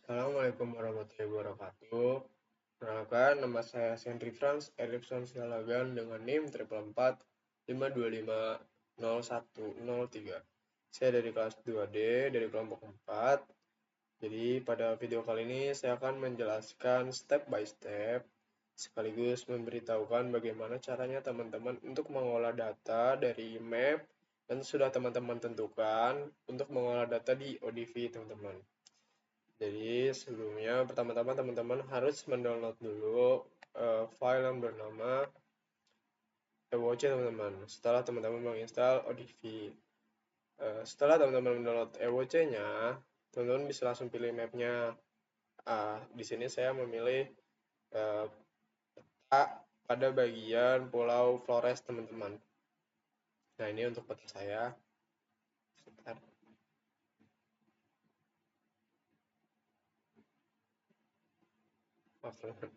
Assalamualaikum warahmatullahi wabarakatuh. Perkenalkan, nama saya Sendri Frans Erikson Sialagan dengan NIM 44452501003. Saya dari kelas 2D dari kelompok 4. Jadi pada video kali ini saya akan menjelaskan step by step sekaligus memberitahukan bagaimana caranya teman-teman untuk mengolah data dari map dan sudah teman-teman tentukan untuk mengolah data di ODV teman-teman. Jadi sebelumnya pertama-tama teman-teman harus mendownload dulu file yang bernama EWOC teman-teman. Setelah teman-teman menginstal ODV, setelah teman-teman mendownload EWOC-nya, teman-teman bisa langsung pilih mapnya. Di sini saya memilih peta pada bagian Pulau Flores teman-teman. Nah ini untuk peta saya. Sebentar. Maaf teman-teman.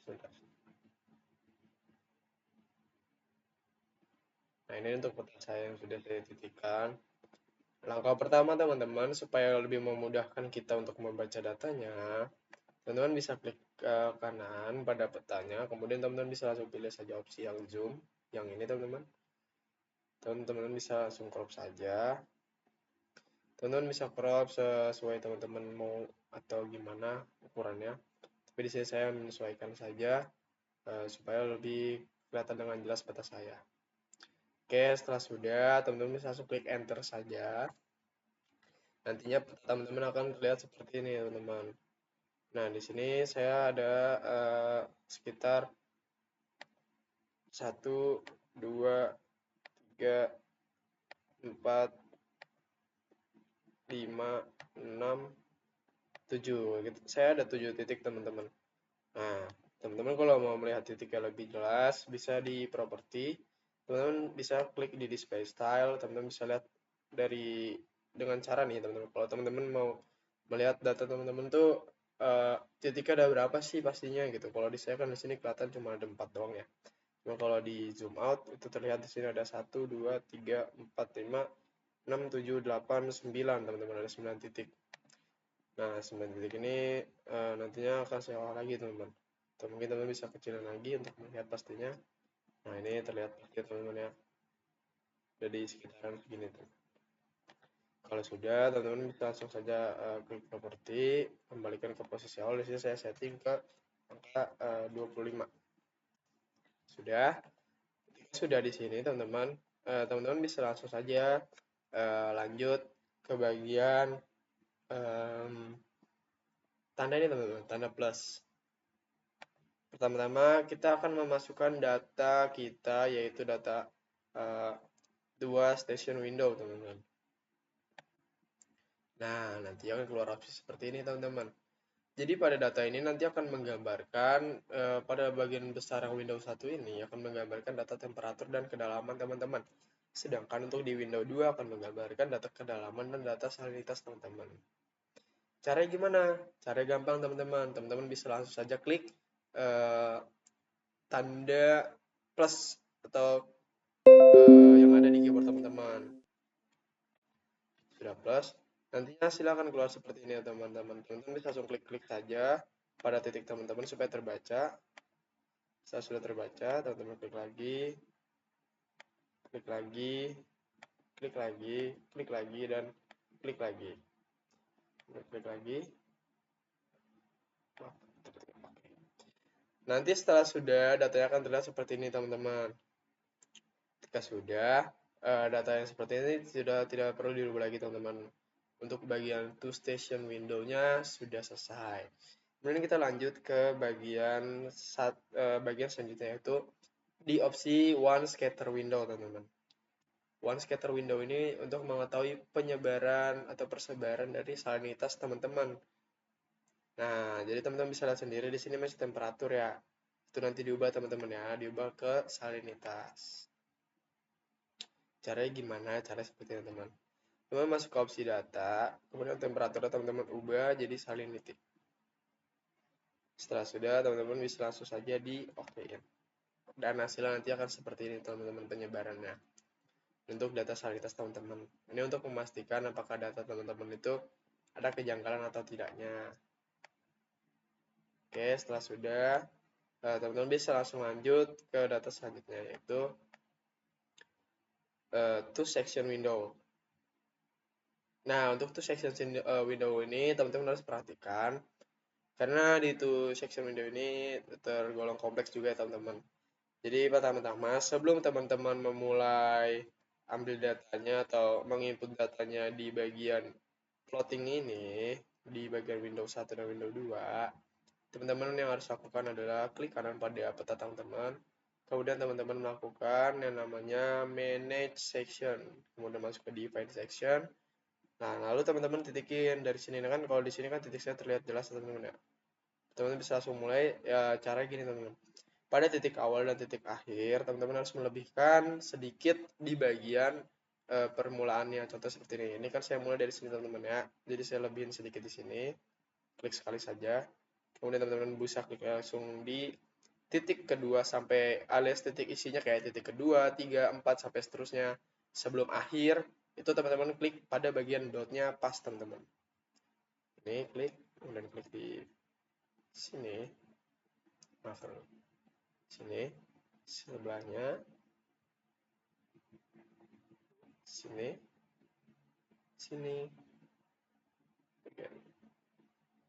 Sebentar. Nah ini untuk peta saya yang sudah saya titikkan. Langkah pertama teman-teman, supaya lebih memudahkan kita untuk membaca datanya, teman-teman bisa klik ke kanan pada petanya, kemudian teman-teman bisa langsung pilih saja opsi yang zoom, yang ini teman-teman. Teman-teman bisa langsung crop saja. Teman-teman bisa crop sesuai teman-teman mau atau gimana ukurannya. Tapi di sini saya menyesuaikan saja supaya lebih kelihatan dengan jelas peta saya. Oke, setelah sudah, teman-teman bisa langsung klik enter saja. Nantinya teman-teman akan terlihat seperti ini teman-teman. Nah di sini saya ada sekitar 1, 2, 3, 4, 5, 6, 7. Saya ada 7 titik teman-teman. Nah teman-teman kalau mau melihat titiknya lebih jelas bisa di properti. Teman-teman bisa klik di display style. Teman-teman bisa lihat dengan cara nih teman-teman. Kalau teman-teman mau melihat data teman-teman tuh titiknya ada berapa sih pastinya gitu. Kalau di saya kan di sini kelihatan cuma ada 4 doang ya. Cuma kalau di zoom out itu terlihat di sini ada 1, 2, 3, 4, 5, 6, 7, 8, 9 teman-teman, ada 9 titik. Nah 9 titik ini nantinya akan saya olah lagi teman-teman. Atau mungkin teman-teman bisa kecilin lagi untuk melihat pastinya. Nah ini terlihat pasti teman-teman ya. Jadi sekitaran segini tuh. Kalau sudah, teman-teman bisa langsung saja klik properti, kembalikan ke posisi awal. Di sini saya setting ke angka 25. Sudah. Sudah di sini teman-teman, teman-teman bisa langsung saja lanjut ke bagian tanda ini teman-teman, tanda plus. Pertama-tama kita akan memasukkan data kita, yaitu data 2 station window teman-teman. Nah nanti akan keluar opsi seperti ini teman-teman. Jadi pada data ini nanti akan menggambarkan pada bagian besar yang Windows 1 ini akan menggambarkan data temperatur dan kedalaman teman-teman. Sedangkan untuk di Windows 2 akan menggambarkan data kedalaman dan data salinitas teman-teman. Caranya gimana? Caranya gampang teman-teman. Teman-teman bisa langsung saja klik tanda plus atau yang ada di keyboard teman-teman. Sudah plus, nantinya silakan keluar seperti ini ya teman-teman. Teman-teman bisa langsung klik-klik saja pada titik teman-teman supaya terbaca. Saya sudah terbaca, teman-teman klik lagi, klik lagi, klik lagi, klik lagi, dan klik lagi. Klik lagi. Nanti setelah sudah, datanya akan terlihat seperti ini teman-teman. Ketika sudah, data yang seperti ini sudah tidak perlu dirubah lagi teman-teman. Untuk bagian to station window-nya sudah selesai. Kemudian kita lanjut ke bagian selanjutnya, yaitu di opsi one scatter window teman-teman. One scatter window ini untuk mengetahui penyebaran atau persebaran dari salinitas teman-teman. Nah, jadi teman-teman bisa lihat sendiri di sini masih temperatur ya. Itu nanti diubah teman-teman ya, diubah ke salinitas. Caranya gimana? Caranya seperti ini teman. Teman-teman masuk ke opsi data, kemudian temperaturnya teman-teman ubah jadi salinity. Setelah sudah, teman-teman bisa langsung saja di OK-in. Dan hasilnya nanti akan seperti ini teman-teman penyebarannya. Untuk data salinitas teman-teman. Ini untuk memastikan apakah data teman-teman itu ada kejanggalan atau tidaknya. Oke, setelah sudah, teman-teman bisa langsung lanjut ke data selanjutnya, yaitu to section window. Nah, untuk to section window ini teman-teman harus perhatikan, karena di to section window ini tergolong kompleks juga ya teman-teman. Jadi pertama-tama sebelum teman-teman memulai ambil datanya atau menginput datanya di bagian plotting ini, di bagian Windows 1 dan Windows 2, teman-teman yang harus lakukan adalah klik kanan pada peta teman-teman. Kemudian teman-teman melakukan yang namanya manage section, kemudian masuk ke define section. Nah, lalu teman-teman titikin dari sini kan, kalau di sini kan titik saya terlihat jelas teman-teman ya. Teman-teman bisa langsung mulai ya, cara gini teman-teman. Pada titik awal dan titik akhir, teman-teman harus melebihkan sedikit di bagian permulaannya. Contoh seperti ini. Ini kan saya mulai dari sini teman-teman ya. Jadi saya lebihin sedikit di sini. Klik sekali saja. Kemudian teman-teman bisa klik langsung di titik kedua sampai alias titik isinya kayak titik kedua, 3, 4 sampai seterusnya. Sebelum akhir, itu teman-teman klik pada bagian dotnya pas teman-teman. Ini klik, kemudian klik di sini. Maaf, sini, sebelahnya, sini, sini,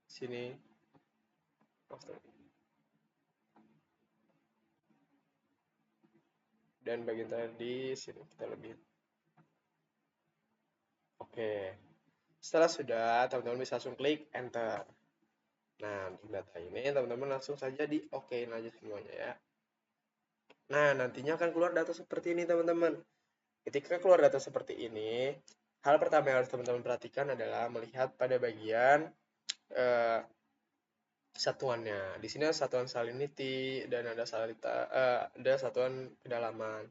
sini, dan bagian tadi sini kita lebih. Oke, setelah sudah, teman-teman bisa langsung klik enter. Nah, untuk data ini teman-teman langsung saja di okein aja semuanya ya. Nah, nantinya akan keluar data seperti ini teman-teman. Ketika keluar data seperti ini, hal pertama yang harus teman-teman perhatikan adalah melihat pada bagian satuannya. Di sini ada satuan salinity dan ada satuan kedalaman.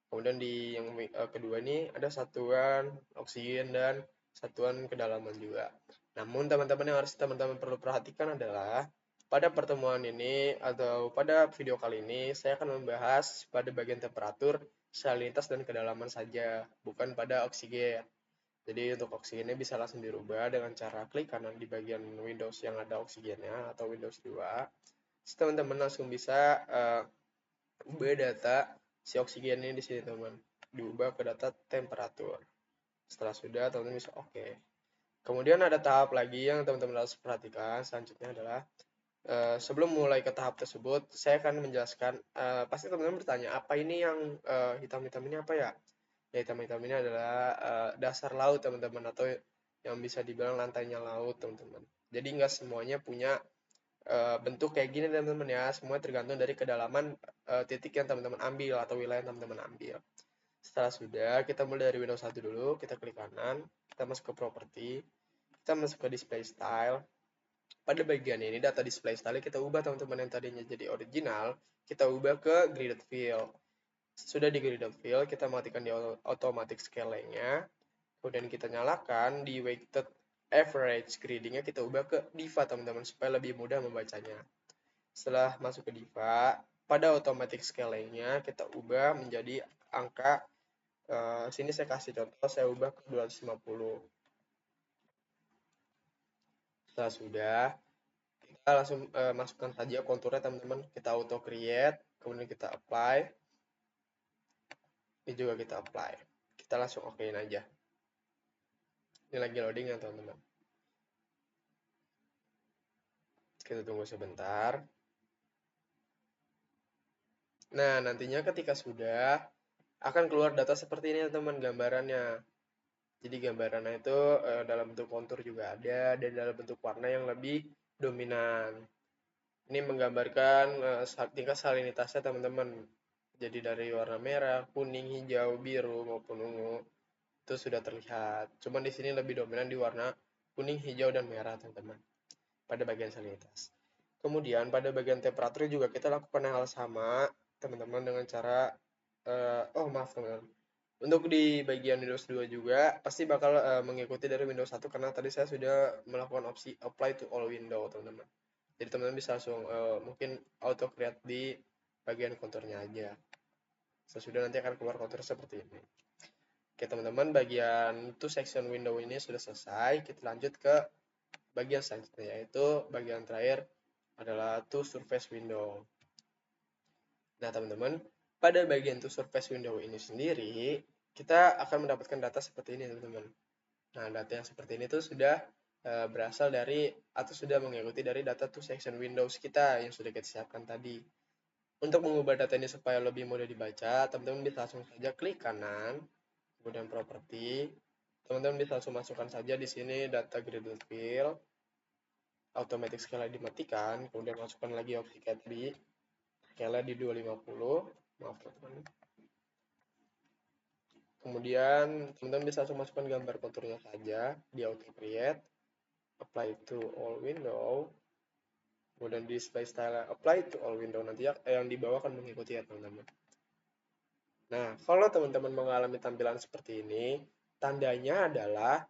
Kemudian di yang kedua ini ada satuan oksigen dan satuan kedalaman juga. Namun teman-teman yang harus teman-teman perlu perhatikan adalah pada pertemuan ini atau pada video kali ini saya akan membahas pada bagian temperatur, salinitas dan kedalaman saja, bukan pada oksigen. Jadi untuk oksigennya bisa langsung dirubah dengan cara klik kanan di bagian Windows yang ada oksigennya atau Windows 2. Teman-teman langsung bisa ubah data si oksigen ini di sini teman, diubah ke data temperatur. Setelah sudah teman-teman bisa oke. Kemudian ada tahap lagi yang teman-teman harus perhatikan, selanjutnya adalah sebelum mulai ke tahap tersebut saya akan menjelaskan, pasti teman-teman bertanya apa ini yang hitam-hitam ini apa ya. Ya, hitam-hitam ini adalah dasar laut teman-teman, atau yang bisa dibilang lantainya laut teman-teman. Jadi nggak semuanya punya bentuk kayak gini teman-teman ya, semua tergantung dari kedalaman titik yang teman-teman ambil atau wilayah yang teman-teman ambil. Setelah sudah, kita mulai dari Windows 1 dulu, kita klik kanan, kita masuk ke property, kita masuk ke display style. Pada bagian ini data display style kita ubah teman-teman, yang tadinya jadi original, kita ubah ke graded field. Sudah di graded field, kita matikan di automatic scaling-nya, kemudian kita nyalakan di weighted average grading-nya kita ubah ke diva teman-teman supaya lebih mudah membacanya. Setelah masuk ke diva, pada automatic scaling-nya kita ubah menjadi angka, sini saya kasih contoh, saya ubah ke 250. Setelah sudah, kita langsung masukkan saja konturnya teman-teman, kita auto create, kemudian kita apply, ini juga kita apply, kita langsung okein aja. Ini lagi loading ya teman-teman, kita tunggu sebentar. Nah, nantinya ketika sudah akan keluar data seperti ini teman, gambarannya. Jadi gambarannya itu dalam bentuk kontur juga ada, dan dalam bentuk warna yang lebih dominan. Ini menggambarkan tingkat salinitasnya teman-teman. Jadi dari warna merah, kuning, hijau, biru maupun ungu itu sudah terlihat. Cuman di sini lebih dominan di warna kuning, hijau, dan merah teman-teman pada bagian salinitas. Kemudian pada bagian temperatur juga kita lakukan hal sama teman-teman dengan cara maaf teman-teman. Untuk di bagian Windows 2 juga pasti bakal mengikuti dari Windows 1 karena tadi saya sudah melakukan opsi apply to all window teman-teman. Jadi teman-teman bisa langsung mungkin auto create di bagian konturnya aja. Sesudah nanti akan keluar kontur seperti ini. Oke teman-teman, bagian to section window ini sudah selesai. Kita lanjut ke bagian selanjutnya, yaitu bagian terakhir adalah to surface window. Nah, teman-teman, pada bagian to surface window ini sendiri, kita akan mendapatkan data seperti ini, teman-teman. Nah, data yang seperti ini tuh sudah berasal dari atau sudah mengikuti dari data to section Windows kita yang sudah kita siapkan tadi. Untuk mengubah data ini supaya lebih mudah dibaca, teman-teman bisa langsung saja klik kanan, kemudian properti. Teman-teman bisa langsung masukkan saja di sini data graded field, automatic scale dimatikan, kemudian masukkan lagi opsi tadi, scale di 250, maaf teman-teman. Kemudian teman-teman bisa langsung masukkan gambar konturnya saja di auto create, apply to all window, kemudian display style apply to all window, nanti yang di bawah akan mengikuti ya teman-teman. Nah, kalau teman-teman mengalami tampilan seperti ini, tandanya adalah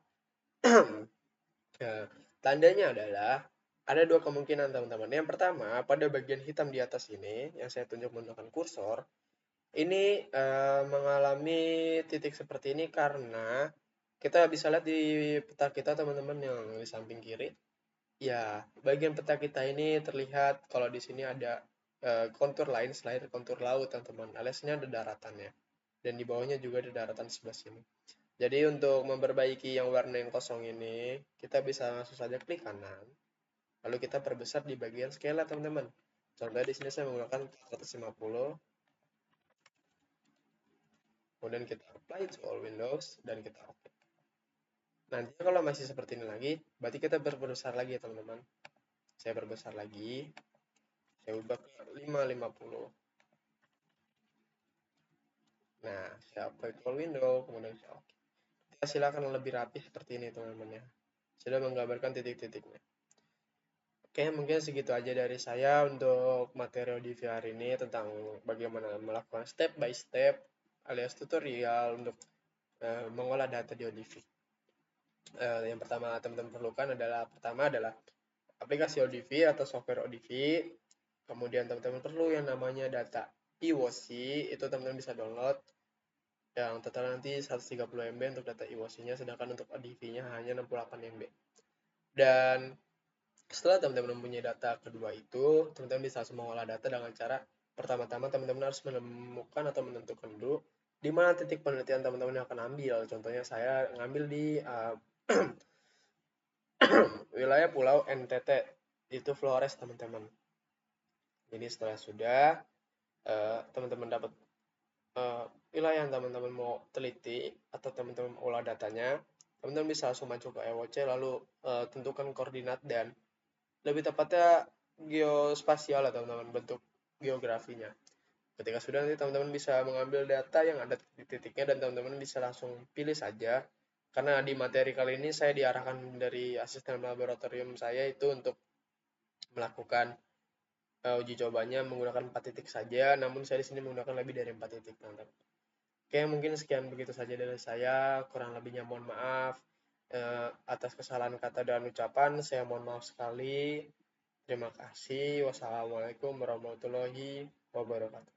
ada dua kemungkinan teman-teman. Yang pertama, pada bagian hitam di atas ini yang saya tunjuk menggunakan kursor, ini mengalami titik seperti ini karena kita bisa lihat di peta kita teman-teman yang di samping kiri. Ya, bagian peta kita ini terlihat kalau di sini ada kontur lain selain kontur laut teman-teman. Aliasnya ada daratannya. Dan di bawahnya juga ada daratan sebelah sini. Jadi untuk memperbaiki yang warna yang kosong ini, kita bisa langsung saja klik kanan. Lalu kita perbesar di bagian skala teman-teman. Contohnya di sini saya menggunakan 450. Kemudian kita apply to all windows dan kita oke. Nanti kalau masih seperti ini lagi, berarti kita perbesar lagi ya teman-teman. Saya perbesar lagi. Saya ubah ke 550. Nah, saya apply to all window, kemudian saya oke. Kita silakan lebih rapi seperti ini teman-teman ya. Sudah menggambarkan titik-titiknya. Oke, mungkin segitu aja dari saya untuk materi ODV hari ini tentang bagaimana melakukan step by step alias tutorial untuk mengolah data di ODV. Yang pertama teman-teman perlukan adalah aplikasi ODV atau software ODV. Kemudian teman-teman perlu yang namanya data EWOC, itu teman-teman bisa download yang total nanti 130 MB untuk data EWOC-nya, sedangkan untuk ODV-nya hanya 68 MB. Dan setelah teman-teman mempunyai data kedua itu, teman-teman bisa langsung mengolah data dengan cara pertama-tama teman-teman harus menemukan atau menentukan dulu di mana titik penelitian teman-teman yang akan ambil. Contohnya saya ngambil di wilayah Pulau NTT, itu Flores teman-teman. Jadi setelah sudah teman-teman dapat wilayah yang teman-teman mau teliti atau teman-teman olah datanya, teman-teman bisa langsung maju ke EWOC lalu tentukan koordinat dan lebih tepatnya geospasial lah teman-teman, bentuk geografinya. Ketika sudah nanti teman-teman bisa mengambil data yang ada di titiknya dan teman-teman bisa langsung pilih saja. Karena di materi kali ini saya diarahkan dari asisten laboratorium saya itu untuk melakukan uji cobanya menggunakan 4 titik saja, namun saya di sini menggunakan lebih dari 4 titik teman-teman. Oke, mungkin sekian begitu saja dari saya. Kurang lebihnya mohon maaf atas kesalahan kata dan ucapan. Saya mohon maaf sekali. Terima kasih. Wassalamualaikum warahmatullahi wabarakatuh.